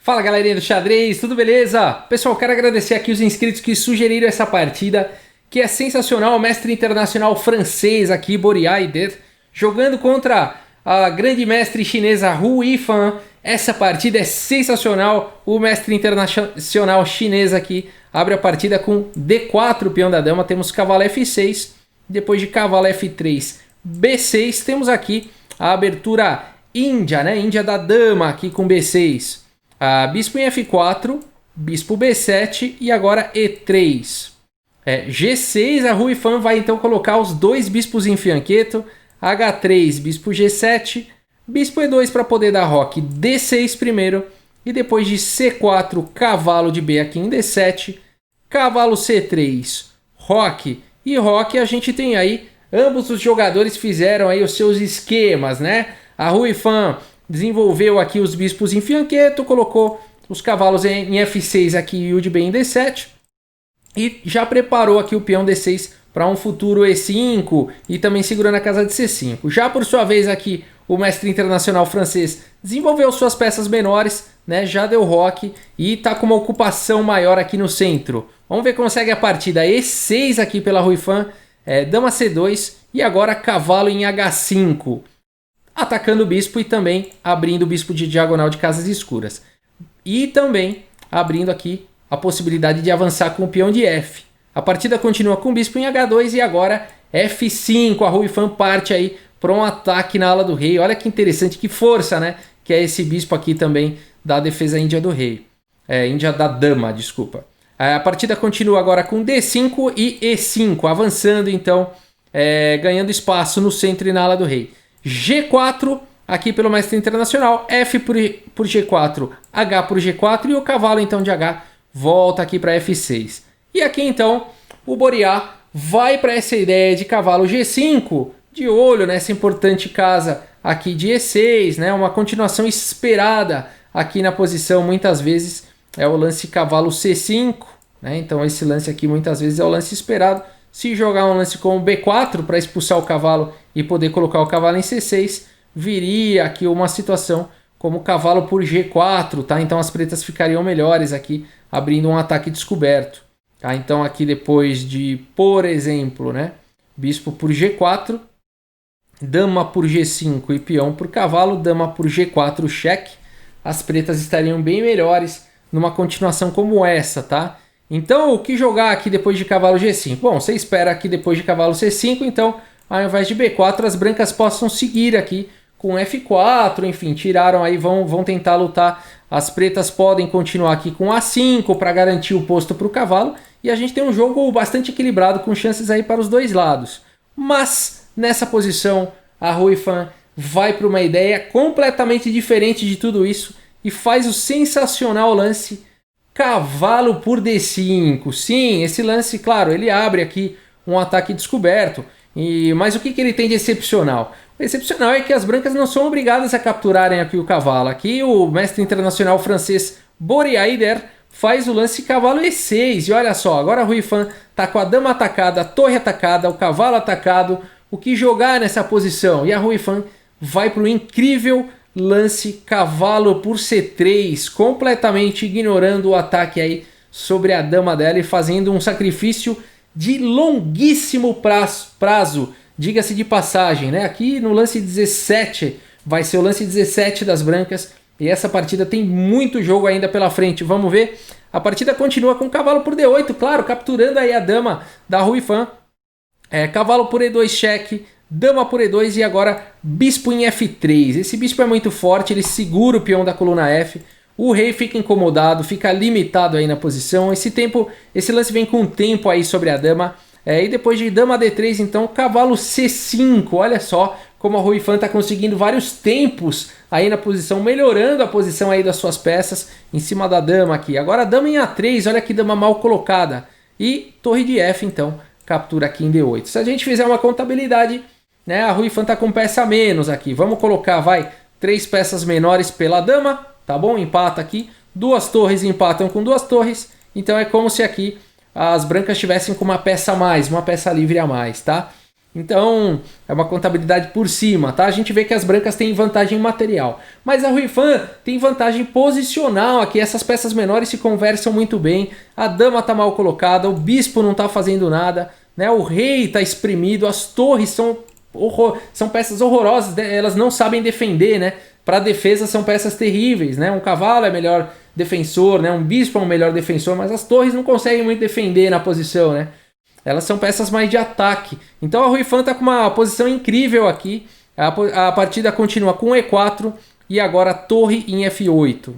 Fala galerinha do xadrez, tudo beleza? Pessoal, quero agradecer aqui os inscritos que sugeriram essa partida, que é sensacional. O mestre internacional francês aqui, Boriaider, jogando contra a grande mestre chinesa Hu Yifan. Essa partida é sensacional. O mestre internacional chinês aqui abre a partida com D4, peão da dama. Temos cavalo F6, depois de cavalo F3, B6. Temos aqui a abertura Índia, né? Índia da dama aqui com B6. Bispo em F4, bispo B7 e agora E3. G6, a Hu Yifan vai então colocar os dois bispos em fianqueto. H3, bispo G7, bispo E2 para poder dar roque D6 primeiro. E depois de C4, cavalo de B aqui em D7. Cavalo C3, roque. E roque a gente tem aí, ambos os jogadores fizeram aí os seus esquemas, né? A Hu Yifan desenvolveu aqui os bispos em fianqueto, colocou os cavalos em F6 aqui e o de B em D7. E já preparou aqui o peão D6 para um futuro E5 e também segurando a casa de C5. Já por sua vez aqui o mestre internacional francês desenvolveu suas peças menores, né? Já deu roque e está com uma ocupação maior aqui no centro. Vamos ver como segue a partida. E6 aqui pela Hu Yifan, dama C2 e agora cavalo em H5. Atacando o bispo e também abrindo o bispo de diagonal de casas escuras. E também abrindo aqui a possibilidade de avançar com o peão de F. A partida continua com o bispo em H2 e agora F5. A Hu Yifan parte aí para um ataque na ala do rei. Olha que interessante, que força, né? Que é esse bispo aqui também da defesa índia do rei. Índia da dama, desculpa. A partida continua agora com D5 e E5. Avançando então, ganhando espaço no centro e na ala do rei. G4 aqui pelo mestre internacional, F por G4, H por G4 e o cavalo então de H volta aqui para F6. E aqui então o Boriá vai para essa ideia de cavalo G5, de olho nessa importante casa aqui de E6, né? Uma continuação esperada aqui na posição, muitas vezes é o lance cavalo C5, né? Então esse lance aqui muitas vezes é o lance esperado. Se jogar um lance como B4 para expulsar o cavalo e poder colocar o cavalo em C6, viria aqui uma situação como cavalo por G4, tá? Então as pretas ficariam melhores aqui, abrindo um ataque descoberto. Tá? Então aqui depois de, por exemplo, né? Bispo por G4, dama por G5 e peão por cavalo, dama por G4, cheque. As pretas estariam bem melhores numa continuação como essa, tá? Então, o que jogar aqui depois de cavalo G5? Bom, você espera aqui depois de cavalo C5, então, ao invés de B4, as brancas possam seguir aqui com F4, enfim, tiraram aí, vão tentar lutar. As pretas podem continuar aqui com A5 para garantir o posto para o cavalo, e a gente tem um jogo bastante equilibrado, com chances aí para os dois lados. Mas, nessa posição, a Hu Yifan vai para uma ideia completamente diferente de tudo isso, e faz o sensacional lance cavalo por D5. Sim, esse lance, claro, ele abre aqui um ataque descoberto. Mas o que ele tem de excepcional? O excepcional é que as brancas não são obrigadas a capturarem aqui o cavalo. Aqui o mestre internacional francês Boriaider faz o lance cavalo E6. E olha só, agora a Hu Yifan está com a dama atacada, a torre atacada, o cavalo atacado. O que jogar nessa posição? E a Hu Yifan vai para o incrível lance cavalo por C3, completamente ignorando o ataque aí sobre a dama dela e fazendo um sacrifício de longuíssimo prazo, diga-se de passagem, né? Aqui no lance 17 vai ser o lance 17 das brancas e essa partida tem muito jogo ainda pela frente. Vamos ver. A partida continua com cavalo por D8, claro, capturando aí a dama da Hu Yifan. Cavalo por E2 cheque, dama por E2 e agora bispo em F3. Esse bispo é muito forte, ele segura o peão da coluna F. O rei fica incomodado, fica limitado aí na posição. Esse lance vem com tempo aí sobre a dama. E depois de dama D3, então, cavalo C5. Olha só como a Hu Yifan está conseguindo vários tempos aí na posição, melhorando a posição aí das suas peças em cima da dama aqui. Agora dama em A3, olha que dama mal colocada. E torre de F, então, captura aqui em D8. Se a gente fizer uma contabilidade, né, a Hu Yifan está com peça a menos aqui. Vamos colocar, 3 peças menores pela dama, tá bom? Empata aqui. 2 torres empatam com 2 torres. Então é como se aqui as brancas estivessem com uma peça a mais, uma peça livre a mais, tá? Então, é uma contabilidade por cima, tá? A gente vê que as brancas têm vantagem material. Mas a Ruifan tem vantagem posicional aqui. Essas peças menores se conversam muito bem. A dama tá mal colocada, o bispo não tá fazendo nada, né? O rei tá espremido, as torres são peças horrorosas, né? Elas não sabem defender, né? Para defesa são peças terríveis, né? Um cavalo é melhor defensor, né? Um bispo é um melhor defensor, mas as torres não conseguem muito defender na posição, né? Elas são peças mais de ataque. Então a Ruifan está com uma posição incrível aqui. A partida continua com E4 e agora torre em F8.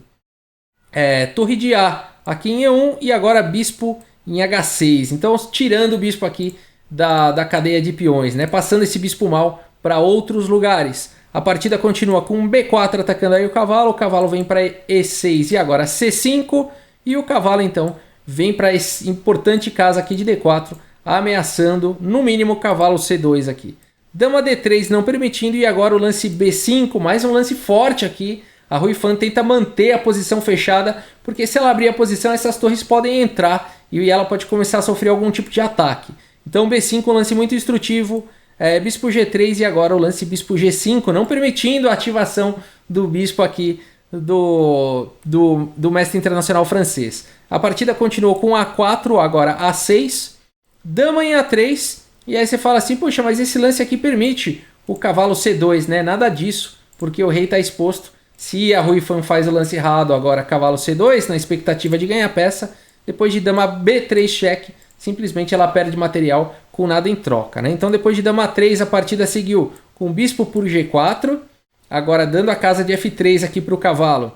Torre de A aqui em E1 e agora bispo em H6. Então tirando o bispo aqui da cadeia de peões, né? Passando esse bispo mal para outros lugares. A partida continua com B4 atacando aí o cavalo vem para E6 e agora C5. E o cavalo então vem para esse importante casa aqui de D4, ameaçando no mínimo o cavalo C2 aqui. Dama D3 não permitindo e agora o lance B5, mais um lance forte aqui. A Ruifan tenta manter a posição fechada, porque se ela abrir a posição essas torres podem entrar e ela pode começar a sofrer algum tipo de ataque. Então B5 um lance muito instrutivo, bispo G3 e agora o lance bispo G5, não permitindo a ativação do bispo aqui do mestre internacional francês. A partida continuou com A4, agora A6, dama em A3, e aí você fala assim, poxa, mas esse lance aqui permite o cavalo C2, né? Nada disso, porque o rei está exposto. Se a Ruifan faz o lance errado, agora cavalo C2, na expectativa de ganhar peça, depois de dama B3 cheque, simplesmente ela perde material com nada em troca, né? Então depois de dama 3 a partida seguiu com bispo por G4, agora dando a casa de F3 aqui para o cavalo.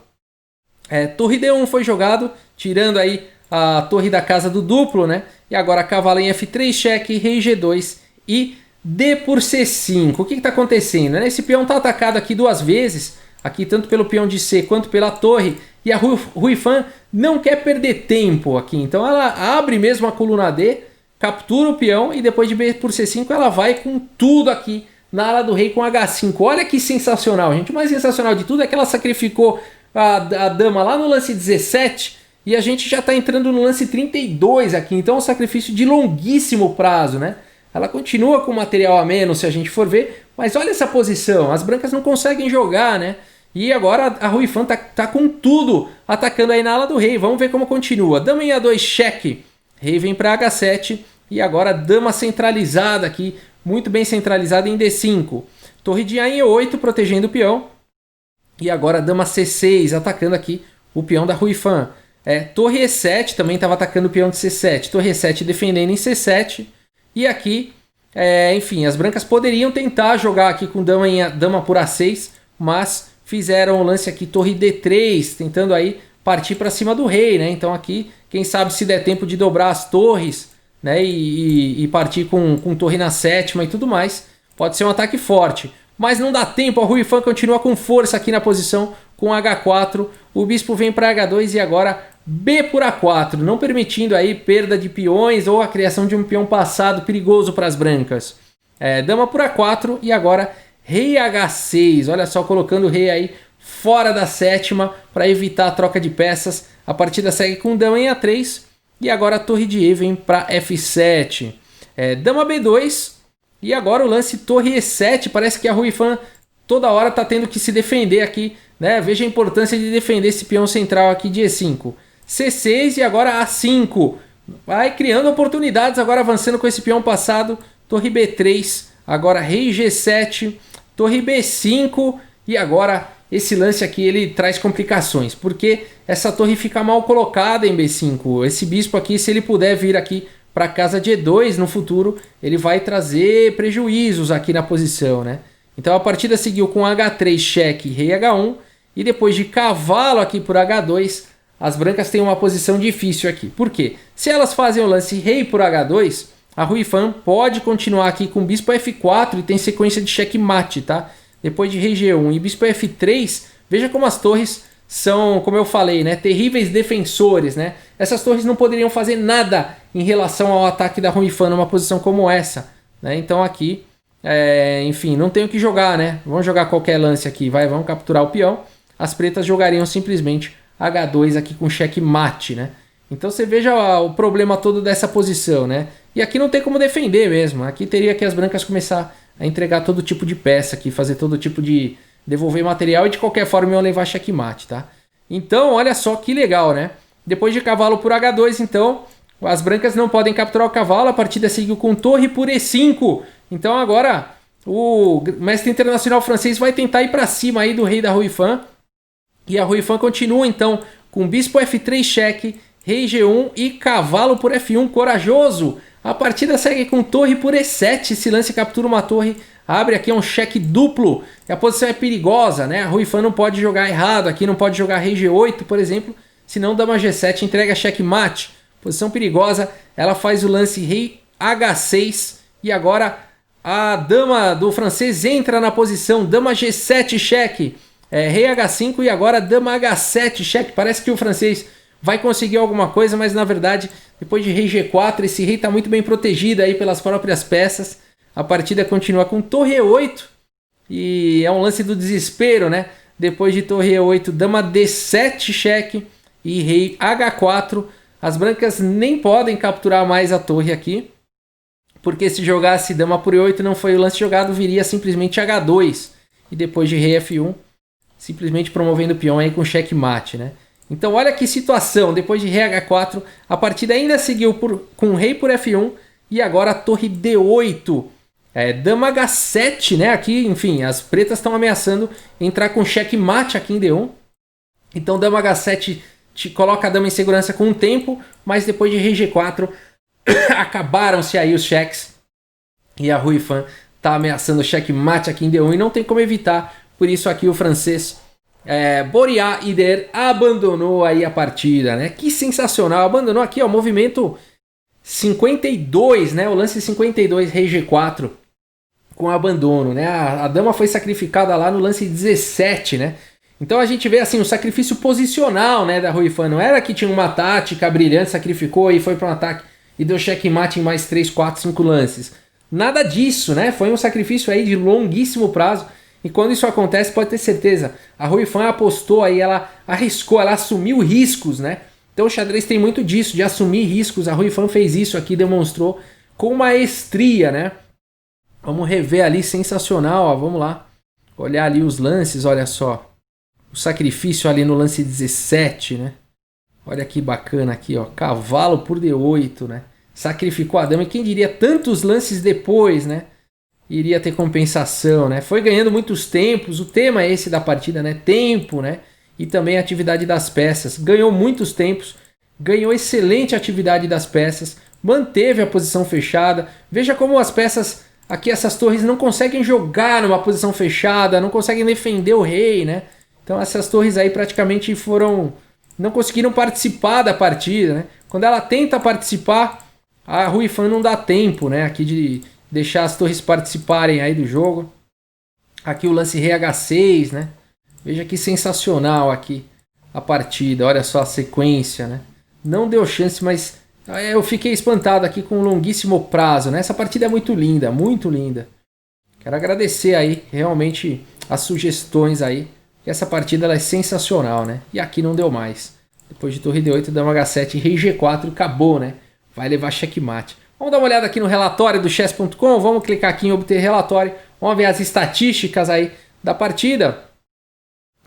Torre D1 foi jogado, tirando aí a torre da casa do duplo, né? E agora cavalo em F3 cheque, rei G2 e D por C5. O que está acontecendo, né? Esse peão está atacado aqui duas vezes, aqui tanto pelo peão de C quanto pela torre, e a Ruifan não quer perder tempo aqui, então ela abre mesmo a coluna D, captura o peão e depois de B por C5 ela vai com tudo aqui na ala do rei com H5. Olha que sensacional, gente. O mais sensacional de tudo é que ela sacrificou a dama lá no lance 17 e a gente já está entrando no lance 32 aqui, então é um sacrifício de longuíssimo prazo, né? Ela continua com material a menos se a gente for ver, mas olha essa posição, as brancas não conseguem jogar, né? E agora a Ruifan tá com tudo atacando aí na ala do rei. Vamos ver como continua. Dama em A2 cheque. Rei vem para H7. E agora dama centralizada aqui. Muito bem centralizada em D5. Torre de A em E8 protegendo o peão. E agora dama C6 atacando aqui o peão da Ruifan. Torre E7 também estava atacando o peão de C7. Torre E7 defendendo em C7. E aqui, enfim, as brancas poderiam tentar jogar aqui com dama por A6. Mas fizeram o lance aqui, torre D3, tentando aí partir para cima do rei, né? Então aqui, quem sabe se der tempo de dobrar as torres, né? E partir com torre na sétima e tudo mais, pode ser um ataque forte. Mas não dá tempo, a Ruifan continua com força aqui na posição, com H4, o bispo vem para H2 e agora B por A4, não permitindo aí perda de peões ou a criação de um peão passado perigoso para as brancas. Dama por A4 e agora rei H6, olha só, colocando o rei aí fora da sétima para evitar a troca de peças. A partida segue com dama em A3 e agora a torre de E vem para F7. Dama B2 e agora o lance torre E7. Parece que a Ruifan toda hora está tendo que se defender aqui, né? Veja a importância de defender esse peão central aqui de E5. C6 e agora A5. Vai criando oportunidades agora avançando com esse peão passado. Torre B3, agora rei G7. Torre B5 e agora esse lance aqui ele traz complicações, porque essa torre fica mal colocada em B5. Esse bispo aqui, se ele puder vir aqui para casa de E2 no futuro, ele vai trazer prejuízos aqui na posição, né? Então a partida seguiu com H3 cheque, rei H1 e depois de cavalo aqui por H2, as brancas têm uma posição difícil aqui. Por quê? Se elas fazem o lance rei por H2, a Ruifan pode continuar aqui com bispo F4 e tem sequência de checkmate, tá? Depois de rei G1 e bispo F3, veja como as torres são, como eu falei, né? Terríveis defensores, né? Essas torres não poderiam fazer nada em relação ao ataque da Ruifan numa posição como essa, né? Então aqui, enfim, não tem o que jogar, né? Vamos jogar qualquer lance aqui, vamos capturar o peão. As pretas jogariam simplesmente H2 aqui com checkmate, né? Então você veja o problema todo dessa posição, né? E aqui não tem como defender mesmo. Aqui teria que as brancas começar a entregar todo tipo de peça aqui, fazer todo tipo de... devolver material e de qualquer forma iam levar checkmate, tá? Então, olha só que legal, né? Depois de cavalo por H2, então, as brancas não podem capturar o cavalo, a partida seguiu com torre por E5. Então agora o mestre internacional francês vai tentar ir para cima aí do rei da Ruifan. E a Ruifan continua então com bispo F3 cheque, rei G1 e cavalo por F1 corajoso. A partida segue com torre por E7, esse lance captura uma torre, abre aqui um cheque duplo. E a posição é perigosa, né? A Ruifan não pode jogar errado, aqui não pode jogar rei G8, por exemplo, senão dama G7 entrega checkmate. Posição perigosa, ela faz o lance rei H6 e agora a dama do francês entra na posição, dama G7 cheque, rei H5 e agora dama H7 cheque. Parece que o francês vai conseguir alguma coisa, mas na verdade, depois de rei G4, esse rei está muito bem protegido aí pelas próprias peças. A partida continua com torre E8 e é um lance do desespero, né? Depois de torre E8, dama D7 cheque e rei H4. As brancas nem podem capturar mais a torre aqui, porque se jogasse dama por E8 não foi o lance jogado, viria simplesmente H2. E depois de rei F1, simplesmente promovendo o peão aí com checkmate, né? Então olha que situação, depois de rei H4, a partida ainda seguiu com rei por F1 e agora a torre D8. Dama H7, né? Aqui, enfim, as pretas estão ameaçando entrar com checkmate aqui em D1. Então dama H7 te coloca a dama em segurança com um tempo, mas depois de rei G4 acabaram-se aí os cheques e a Ruifan está ameaçando checkmate aqui em D1 e não tem como evitar. Por isso aqui o francês Boria Ider abandonou aí a partida, né? Que sensacional, abandonou aqui ó, o movimento 52, né? O lance 52 rei G4 com abandono, né? A dama foi sacrificada lá no lance 17, né? Então a gente vê assim um sacrifício posicional, né, da Ruifan. Não era que tinha uma tática brilhante, sacrificou e foi para um ataque e deu checkmate em mais 3, 4, 5 lances. Nada disso, né? Foi um sacrifício aí de longuíssimo prazo. E quando isso acontece, pode ter certeza, a Ruifan apostou aí, ela arriscou, ela assumiu riscos, né? Então o xadrez tem muito disso, de assumir riscos. A Ruifan fez isso aqui, demonstrou com maestria, né? Vamos rever ali, sensacional, ó, vamos lá. Olhar ali os lances, olha só. O sacrifício ali no lance 17, né? Olha que bacana aqui, ó. Cavalo por D8, né? Sacrificou a dama. E quem diria tantos lances depois, né? Iria ter compensação, né? Foi ganhando muitos tempos. O tema é esse da partida, né? Tempo, né? E também a atividade das peças. Ganhou muitos tempos. Ganhou excelente atividade das peças. Manteve a posição fechada. Veja como as peças... Aqui essas torres não conseguem jogar numa posição fechada. Não conseguem defender o rei, né? Então essas torres aí praticamente não conseguiram participar da partida, né? Quando ela tenta participar, a Ruifan não dá tempo, né? Aqui de deixar as torres participarem aí do jogo. Aqui o lance rei H6, né? Veja que sensacional aqui a partida. Olha só a sequência, né? Não deu chance, mas eu fiquei espantado aqui com um longuíssimo prazo, né? Essa partida é muito linda, muito linda. Quero agradecer aí realmente as sugestões aí. Essa partida ela é sensacional, né? E aqui não deu mais. Depois de torre D8, dama H7, rei G4, acabou, né? Vai levar checkmate. Vamos dar uma olhada aqui no relatório do chess.com. Vamos clicar aqui em obter relatório. Vamos ver as estatísticas aí da partida.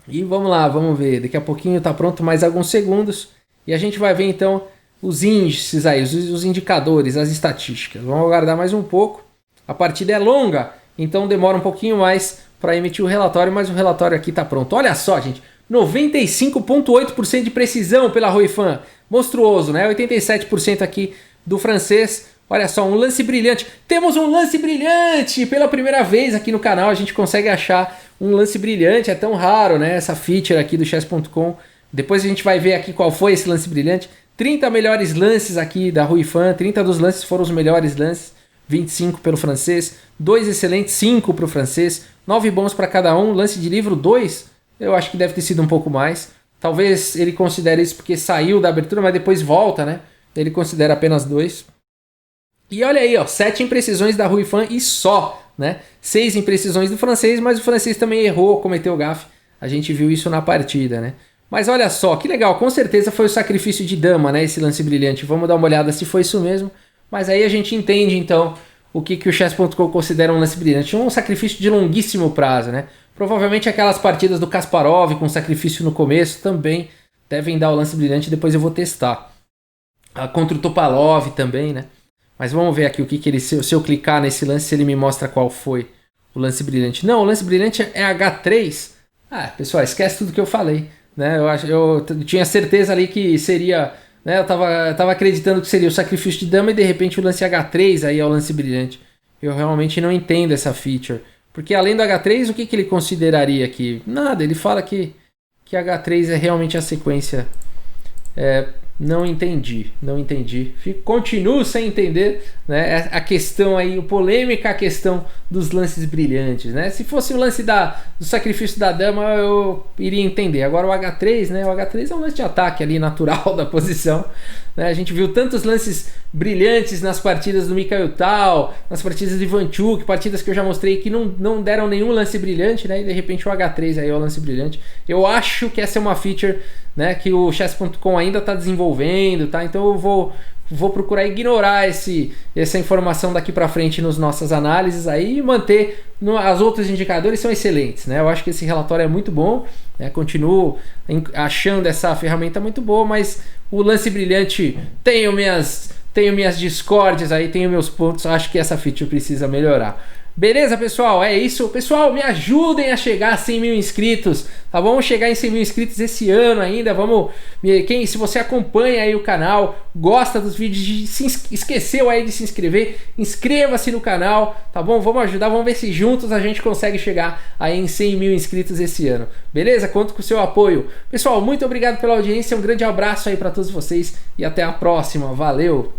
E vamos lá, vamos ver. Daqui a pouquinho tá pronto, mais alguns segundos. E a gente vai ver então os índices aí, os indicadores, as estatísticas. Vamos aguardar mais um pouco. A partida é longa, então demora um pouquinho mais para emitir o relatório, mas o relatório aqui está pronto. Olha só, gente, 95,8% de precisão pela Ruifan, monstruoso, né? 87% aqui do francês. Olha só, um lance brilhante. Temos um lance brilhante! Pela primeira vez aqui no canal a gente consegue achar um lance brilhante, é tão raro, né? Essa feature aqui do chess.com. Depois a gente vai ver aqui qual foi esse lance brilhante. 30 melhores lances aqui da Ruifan, 30 dos lances foram os melhores lances. 25 pelo francês, 2 excelentes, 5 para o francês, 9 bons para cada um, lance de livro 2, eu acho que deve ter sido um pouco mais. Talvez ele considere isso porque saiu da abertura, mas depois volta, né? Ele considera apenas 2. E olha aí, ó, 7 imprecisões da Ruifan e só, né? 6 imprecisões do francês, mas o francês também errou, cometeu gafe. A gente viu isso na partida, né? Mas olha só, que legal, com certeza foi o sacrifício de dama, né? Esse lance brilhante. Vamos dar uma olhada se foi isso mesmo. Mas aí a gente entende então o que o chess.com considera um lance brilhante. Um sacrifício de longuíssimo prazo, né? Provavelmente aquelas partidas do Kasparov com sacrifício no começo também devem dar o lance brilhante, depois eu vou testar. Contra o Topalov também, né? Mas vamos ver aqui o que ele... Se eu clicar nesse lance, se ele me mostra qual foi o lance brilhante. Não, o lance brilhante é H3. Pessoal, esquece tudo que eu falei, né? Eu tinha certeza ali que seria... Né, eu tava acreditando que seria o sacrifício de dama e de repente o lance H3 aí é o lance brilhante. Eu realmente não entendo essa feature. Porque além do H3, o que ele consideraria aqui? Nada, ele fala que H3 é realmente a sequência. Não entendi. Continuo sem entender, né, a questão aí, o polêmica, a questão dos lances brilhantes, né? Se fosse o lance do sacrifício da dama, eu iria entender. Agora o H3, né? O H3 é um lance de ataque ali natural da posição, né? A gente viu tantos lances brilhantes nas partidas do Mikhail Tal, nas partidas de Ivanchuk, partidas que eu já mostrei que não deram nenhum lance brilhante, né? E de repente o H3 aí é o lance brilhante. Eu acho que essa é uma feature, né, que o chess.com ainda está desenvolvendo, tá? Então eu vou procurar ignorar essa informação daqui para frente nas nossas análises aí e manter as outros indicadores são excelentes, né? Eu acho que esse relatório é muito bom, né? Continuo achando essa ferramenta muito boa, mas o lance brilhante tenho minhas discórdias aí, tenho meus pontos, acho que essa feature precisa melhorar. Beleza, pessoal? É isso. Pessoal, me ajudem a chegar a 100 mil inscritos, tá bom? Vamos chegar em 100 mil inscritos esse ano ainda. Se você acompanha aí o canal, gosta dos vídeos, esqueceu aí de se inscrever, inscreva-se no canal, tá bom? Vamos ajudar, vamos ver se juntos a gente consegue chegar aí em 100 mil inscritos esse ano. Beleza? Conto com o seu apoio. Pessoal, muito obrigado pela audiência, um grande abraço aí para todos vocês e até a próxima. Valeu!